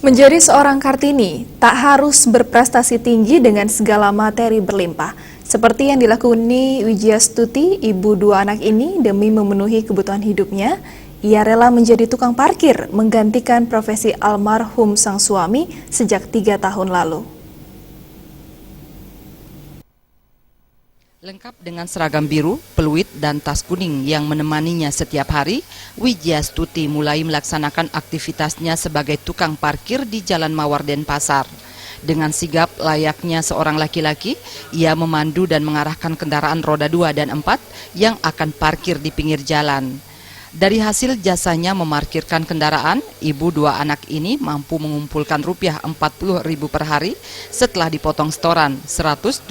Menjadi seorang Kartini, tak harus berprestasi tinggi dengan segala materi berlimpah. Seperti yang dilakoni Widjiastuti, ibu dua anak ini demi memenuhi kebutuhan hidupnya, ia rela menjadi tukang parkir, menggantikan profesi almarhum sang suami sejak 3 tahun lalu. Lengkap dengan seragam biru, peluit, dan tas kuning yang menemaninya setiap hari, Widjiastuti mulai melaksanakan aktivitasnya sebagai tukang parkir di Jalan Mawar Denpasar. Dengan sigap layaknya seorang laki-laki, ia memandu dan mengarahkan kendaraan roda 2 dan 4 yang akan parkir di pinggir jalan. Dari hasil jasanya memarkirkan kendaraan, ibu dua anak ini mampu mengumpulkan rupiah 40.000 per hari setelah dipotong setoran 122.000.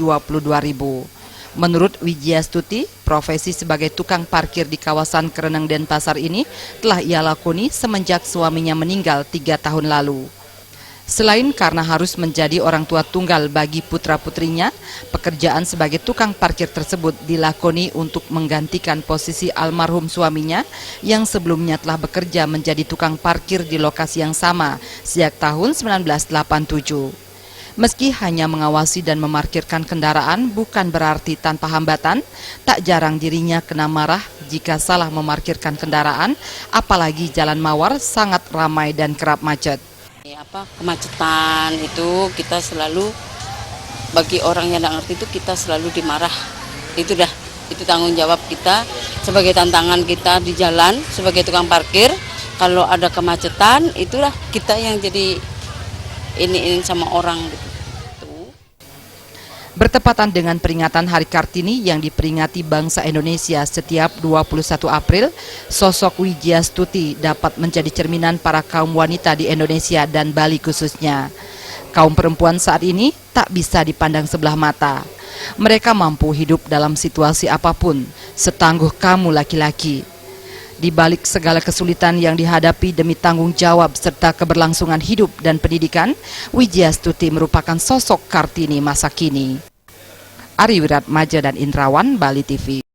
Menurut Widjiastuti, profesi sebagai tukang parkir di kawasan Kereneng Denpasar ini telah ia lakoni semenjak suaminya meninggal 3 tahun lalu. Selain karena harus menjadi orang tua tunggal bagi putra-putrinya, pekerjaan sebagai tukang parkir tersebut dilakoni untuk menggantikan posisi almarhum suaminya yang sebelumnya telah bekerja menjadi tukang parkir di lokasi yang sama sejak tahun 1987. Meski hanya mengawasi dan memarkirkan kendaraan bukan berarti tanpa hambatan, tak jarang dirinya kena marah jika salah memarkirkan kendaraan, apalagi Jalan Mawar sangat ramai dan kerap macet. Kemacetan itu kita selalu, bagi orang yang tidak ngerti itu kita selalu dimarah. Itu tanggung jawab kita sebagai tantangan kita di jalan sebagai tukang parkir. Kalau ada kemacetan itulah kita yang jadi ini sama orang gitu. Bertepatan dengan peringatan Hari Kartini yang diperingati bangsa Indonesia setiap 21 April, sosok Widjiastuti dapat menjadi cerminan para kaum wanita di Indonesia dan Bali khususnya. Kaum perempuan saat ini tak bisa dipandang sebelah mata. Mereka mampu hidup dalam situasi apapun, setangguh kamu laki-laki. Di balik segala kesulitan yang dihadapi demi tanggung jawab serta keberlangsungan hidup dan pendidikan, Widjiastuti merupakan sosok Kartini masa kini. Ari Wiratmaja dan Indrawan, Bali TV.